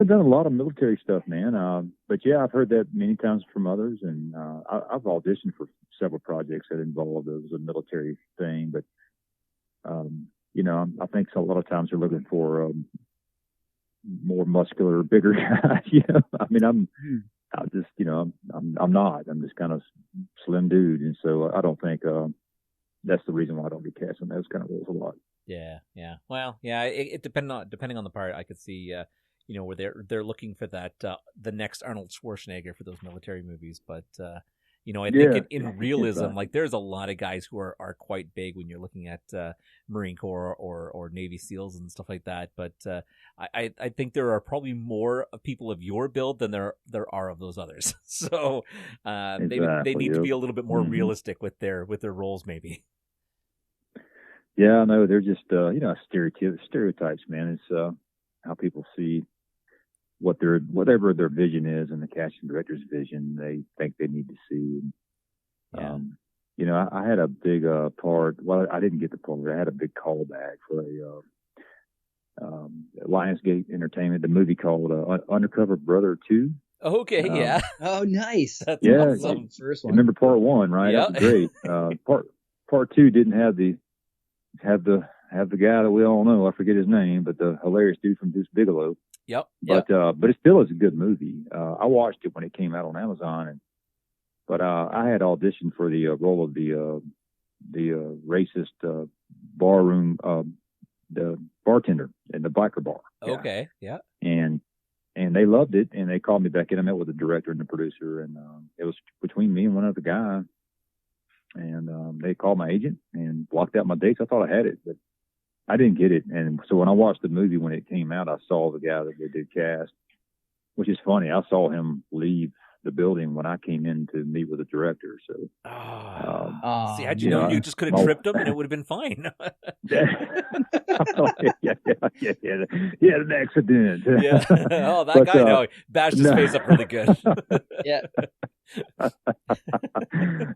I've done a lot of military stuff, man. But yeah, I've heard that many times from others, and I've auditioned for several projects that involved it was a military thing. But I think a lot of times they're looking for more muscular, bigger guys. I mean, I just, I'm not. I'm just kind of slim dude, and so I don't think that's the reason why I don't get cast in those kind of roles a lot. Yeah, yeah. Well, yeah. It depending on the part, I could see, where they're looking for that the next Arnold Schwarzenegger for those military movies. But I think Yeah, in realism, exactly. like there's a lot of guys who are quite big when you're looking at Marine Corps or Navy SEALs and stuff like that. But I think there are probably more people of your build than there are of those others. So they Exactly. need to Yep. be a little bit more Hmm. realistic with their roles, maybe. Yeah, no, they're just stereotypes, man. It's how people see whatever their vision is, and the casting director's vision they think they need to see. Yeah. I had a big part. Well, I didn't get the part. I had a big callback for a Lionsgate Entertainment, the movie called Undercover Brother 2. Okay. Yeah. Oh, nice. That's Yeah, awesome. First one. remember part one, right? Yeah. That was great. Part two didn't have the guy that we all know. I forget his name, but the hilarious dude from Deuce Bigelow. Yep. But it still is a good movie. I watched it when it came out on Amazon, but I had auditioned for the role of the racist barroom the bartender in the biker bar. Okay. Yeah. And they loved it, and they called me back in. I met with the director and the producer, and it was between me and one other guy. And they called my agent and blocked out my dates. I thought I had it, but I didn't get it. And so when I watched the movie when it came out, I saw the guy that they did cast, which is funny. I saw him leave the building when I came in to meet with the director. So, See, how'd you know? You just could have tripped him, and it would have been fine. yeah, yeah, an accident. Yeah. Oh, that guy, no, bashed his face up really good. Yeah.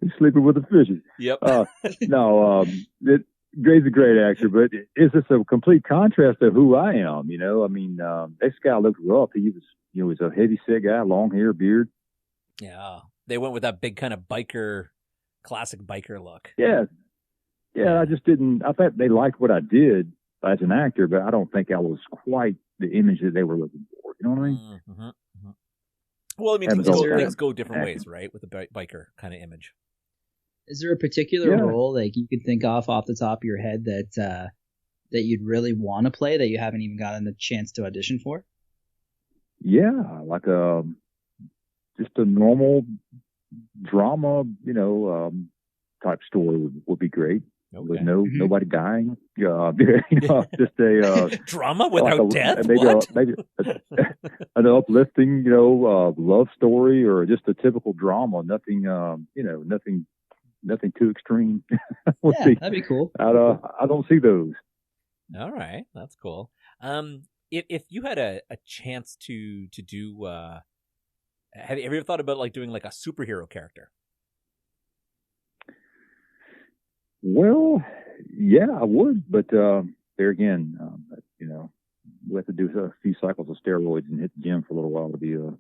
He's sleeping with the fishes. Yep. Gray's a great actor, but it's just a complete contrast to who I am. I mean, this guy looked rough. He was a heavy set guy, long hair, beard. Yeah, they went with that big kind of classic biker look. Yeah. I just didn't. I thought they liked what I did as an actor, but I don't think I was quite the image that they were looking for. You know what I mean? Mm-hmm. Mm-hmm. Well, I mean, things go different ways, right? With the biker kind of image. Is there a particular role like you could think off the top of your head that you'd really want to play that you haven't even gotten the chance to audition for? Yeah, like just a normal drama, type story would be great. Okay. With nobody dying. Just a drama without death. Maybe an uplifting, love story, or just a typical drama. Nothing, nothing too extreme. That'd be cool. I don't see those. All right, that's cool. If you had a chance to do, have you ever thought about like doing like a superhero character? Well, yeah, I would, but there again, we have to do a few cycles of steroids and hit the gym for a little while to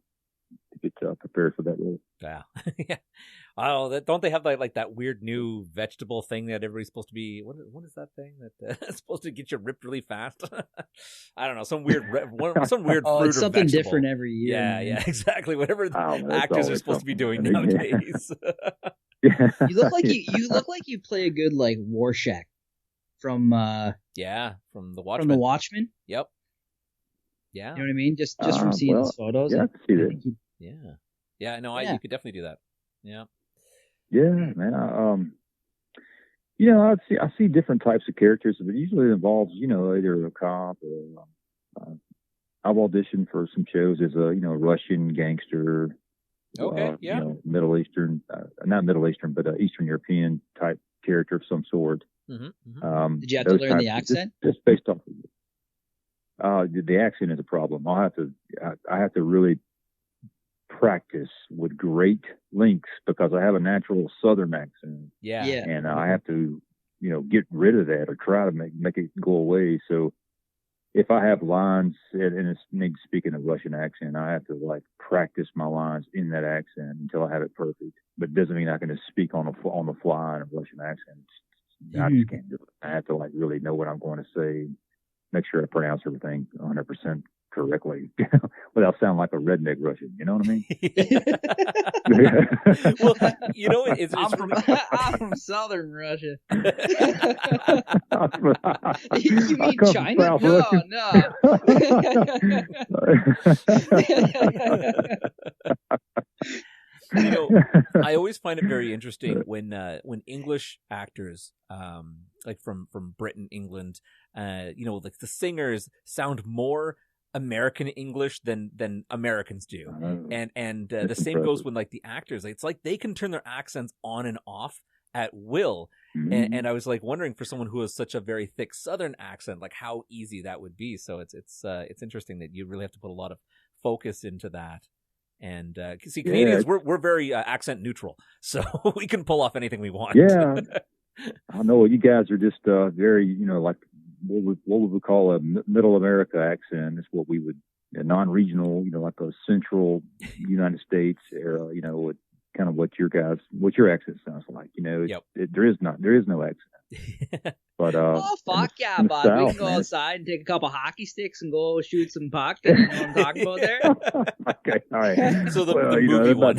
get prepared for that role. Yeah, yeah. Oh, don't they have like that weird new vegetable thing that everybody's supposed to be? What is that thing that's supposed to get you ripped really fast? I don't know, some weird fruit it's something or vegetable. Different every year. Yeah, man. yeah, exactly. Whatever actors are supposed to be doing nowadays. You look like you play a good like Rorschach from from the Watchmen. From the Watchmen. Yep. Yeah. You know what I mean? Just from seeing his photos. Yeah, I can see that. Yeah. No, you could definitely do that. Yeah. Yeah, man. I see different types of characters, but usually it involves, either a cop or I've auditioned for some shows as a, Russian gangster. Okay. Yeah. Middle Eastern, not Middle Eastern, but Eastern European type character of some sort. Mm-hmm, mm-hmm. Did you have to learn the accent? Just based off of the accent is a problem. I have to really practice with great lengths because I have a natural Southern accent. Yeah. And I have to, get rid of that or try to make it go away. So if I have lines, and it's me speaking a Russian accent, I have to like practice my lines in that accent until I have it perfect. But it doesn't mean I can just speak on the fly in a Russian accent. I just can't do it. I have to like really know what I'm going to say, make sure I pronounce everything 100% correctly without sounding like a redneck Russian. You know what I mean? Well, you know, I'm from southern Russia. You mean China? No. You know, I always find it very interesting when English actors, like from Britain, England, you know, like the singers sound more American English than Americans do, and the same goes when like the actors. It's like they can turn their accents on and off at will, and I was like wondering for someone who has such a very thick Southern accent, like how easy that would be. So it's interesting that you really have to put a lot of focus into that. And see, Canadians, we're very accent neutral, so we can pull off anything we want. Yeah, I know you guys are just very, you know, like what would we call a middle America accent? Is what we would a non-regional, you know, like a central United States era, you know, kind of what your accent sounds like. You know, there is no accent. But oh fuck yeah, bud! South, we can go outside and take a couple hockey sticks and go shoot some puck. You know what I'm talking about there? Okay, all right. So the movie one.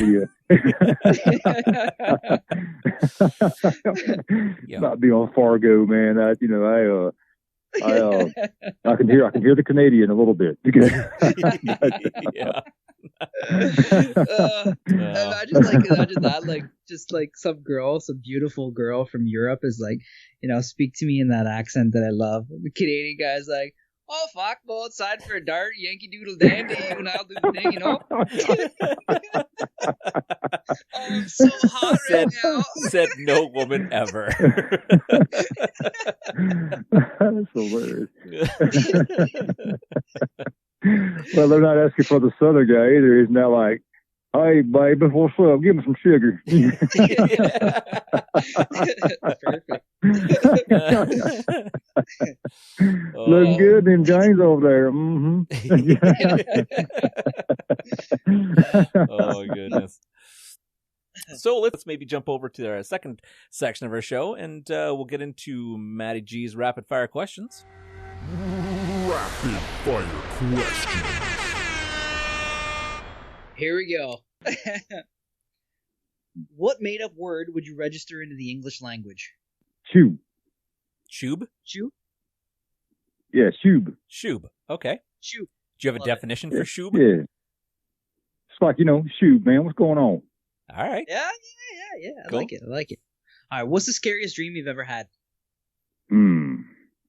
Not be on Fargo, man. I can hear the Canadian a little bit. Yeah. Imagine that, like just like some beautiful girl from Europe is like, you know, speak to me in that accent that I love. The Canadian guy's like, oh fuck, go outside for a dart, Yankee Doodle Dandy, and I'll do the thing, you know. Oh, I'm so hot right now. Said no woman ever. That's hilarious. Well, they're not asking for the Southern guy either. He's not like, hey, baby, what's up? Give me some sugar. Perfect. Looking good, them James over there. Mm-hmm. Oh, goodness. So let's maybe jump over to our second section of our show, and we'll get into Matty G's rapid fire questions. Rapid fire question. Here we go. What made up word would you register into the English language? Shoob. Shoob? Shoob? Yeah, shoob. Shoob. Okay. Shoob. Do you have a definition for shoob? Yeah. It's like, you know, shoob, man. What's going on? All right. Yeah. Cool. I like it. All right. What's the scariest dream you've ever had?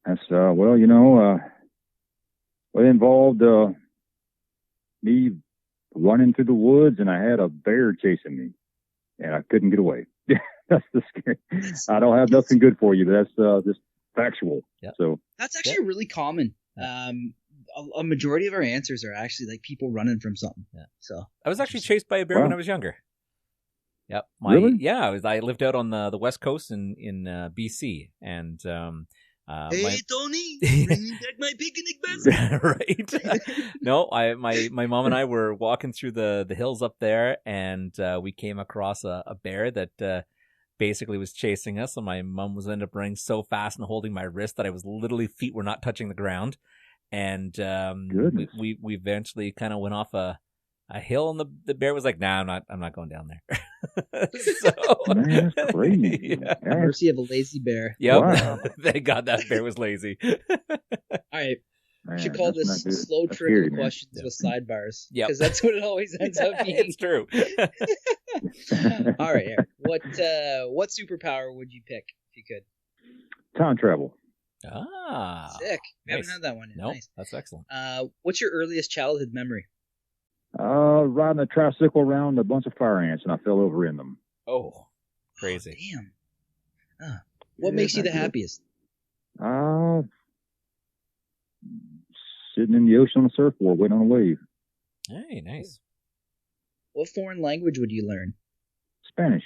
That's, well, you know, it involved me running through the woods, and I had a bear chasing me, and I couldn't get away. That's the scary. I don't have nothing good for you, but that's just factual. Yep. So that's actually really common. A majority of our answers are actually like people running from something. Yeah. So I was actually chased by a bear when I was younger. Yep. Really? Yeah. I lived out on the West Coast in BC, and hey Tony, bring me back my picnic basket. Right. No, my mom and I were walking through the hills up there, and we came across a bear that basically was chasing us. And my mom was ended up running so fast and holding my wrist that I was literally feet were not touching the ground. And we eventually kind of went off a hill, and the bear was like, "Nah, I'm not going down there." So, man, that's crazy. Yeah. Mercy of a lazy bear. Yep. Wow. Thank God that bear was lazy. All right. We should call this slow trigger questions with sidebars. Yeah, because that's what it always ends up being. It's true. All right, Eric. What superpower would you pick if you could? Time travel. Ah, sick. We nice. haven't had that one yet. No, nice. That's excellent. What's your earliest childhood memory? Riding a tricycle around a bunch of fire ants, and I fell over in them. Oh, crazy. Oh, damn. What makes you the happiest? Sitting in the ocean on a surfboard, waiting on a wave. Hey, nice. What foreign language would you learn? Spanish.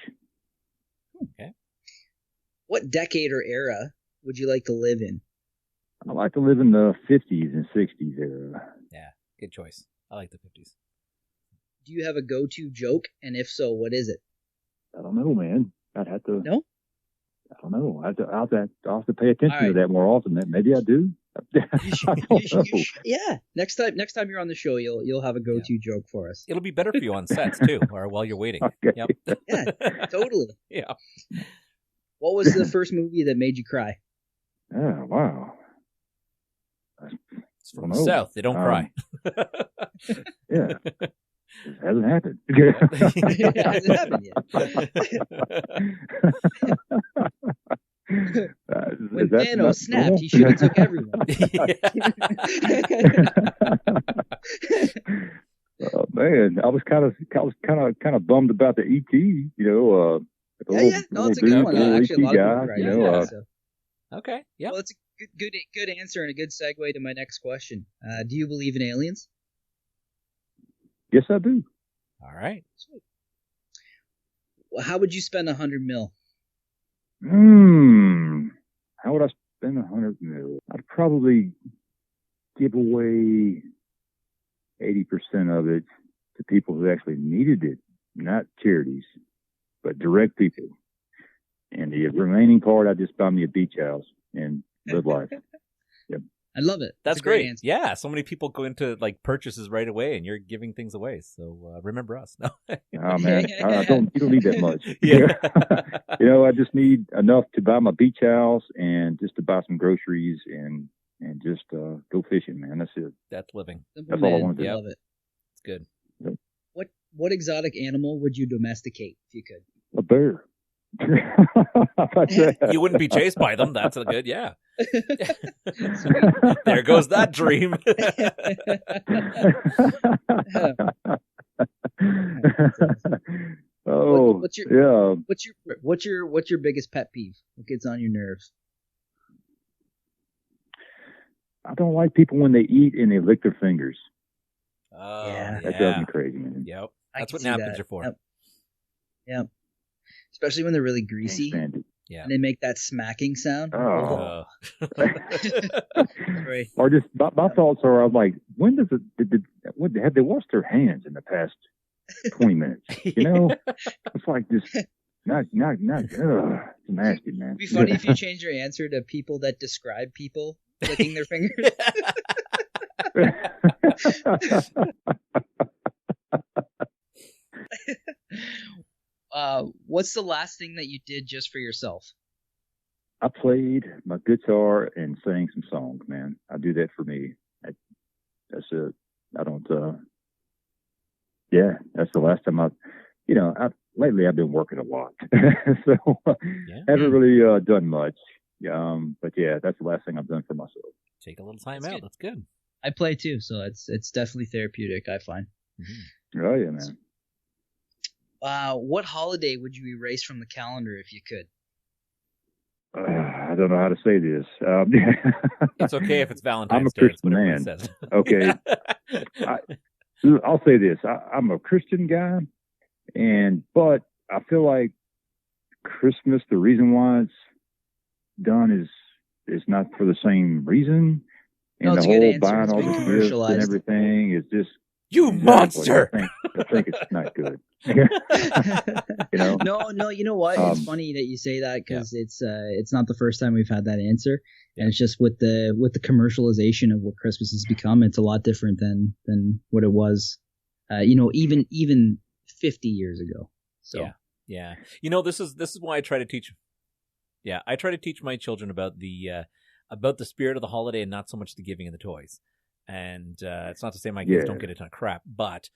Okay. What decade or era would you like to live in? I like to live in the 50s and 60s era. Yeah, good choice. I like the 50s. Do you have a go-to joke? And if so, what is it? I don't know, man. I'd have to. No? I don't know. I'll have to pay attention Right. to that more often. Maybe I do. Yeah. Next time you're on the show, you'll have a go-to joke for us. It'll be better for you on sets too, or while you're waiting. Okay. Yep. Yeah, totally. Yeah. What was the first movie that made you cry? Oh, wow. It's from the South. They don't cry. Yeah. It hasn't happened. It hasn't happened yet. When Thanos snapped, he should have took everyone. Oh, man, I was kind of bummed about the ET. You know, No, it's a good one. Actually, a lot of people guy. so. Okay. Yeah. Well, it's a good answer and a good segue to my next question. Do you believe in aliens? Yes, I do. All right. Sweet. Well, how would you spend $100 million? How would I spend $100 million? I'd probably give away 80% of it to people who actually needed it, not charities, but direct people. And the remaining part, I'd just buy me a beach house and live life. Yep. I love it. That's a great great. answer. Yeah, so many people go into like purchases right away, and you're giving things away. So remember us. No. Oh man, you don't need that much. Yeah. You know, I just need enough to buy my beach house and just to buy some groceries and just go fishing, man. That's it. That's living. That's all I want to do. I love it. It's good. Yep. What exotic animal would you domesticate if you could? A bear. How about that? You wouldn't be chased by them. That's a good, yeah. There goes that dream. Oh, yeah. What's your biggest pet peeve? What gets on your nerves? I don't like people when they eat and they lick their fingers. Oh, Yeah. That drives me crazy, man. Yep. I That's can what see napkins that. are for. Yep. Especially when they're really Can't greasy stand it. Yeah. and they make that smacking sound. Oh. Great. Or just my thoughts are, I'm like, when does have they washed their hands in the past 20 minutes? You know, it's like just not. It's nasty, man. It'd be funny if you change your answer to people that describe people licking their fingers. What's the last thing that you did just for yourself? I played my guitar and sang some songs, man. I do that for me. That's it. I don't. Yeah, that's the last time lately I've been working a lot, so haven't really done much. But yeah, that's the last thing I've done for myself. Take a little time That's out. good. That's good. I play too, so it's definitely therapeutic, I find. Mm-hmm. Oh yeah, man. What holiday would you erase from the calendar if you could? I don't know how to say this. It's okay if it's Valentine's I'm a Day. It's Christian what man. everybody Okay. says. I'll say this. I'm a Christian guy, but I feel like Christmas, the reason why it's done is not for the same reason. And No, the it's a good whole answer. buying It's all been the gifts commercialized. and everything is just You monster! I think it's not good. You know? No, you know what? It's funny that you say that because it's not the first time we've had that answer, and it's just with the commercialization of what Christmas has become, it's a lot different than what it was, even 50 years ago. So Yeah. You know, this is why I try to teach. Yeah, I try to teach my children about the spirit of the holiday and not so much the giving of the toys. And it's not to say my kids don't get a ton of crap, but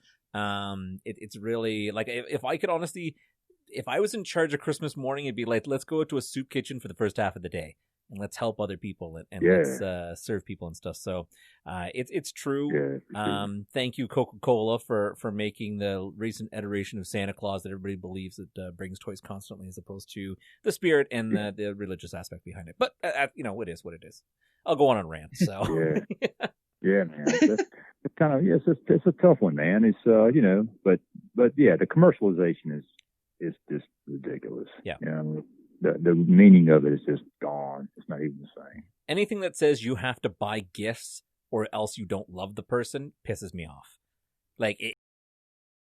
it's really like if I could honestly, if I was in charge of Christmas morning, it'd be like, let's go to a soup kitchen for the first half of the day and let's help other people and let's serve people and stuff. So it's true. Yeah, thank you, Coca-Cola, for making the recent iteration of Santa Claus that everybody believes that brings toys constantly, as opposed to the spirit and the religious aspect behind it. But it is what it is. I'll go on a rant. So Yeah, man. It's kind of it's a tough one, man. It's but yeah, the commercialization is just ridiculous. Yeah. the meaning of it is just gone. It's not even the same. Anything that says you have to buy gifts or else you don't love the person pisses me off. Like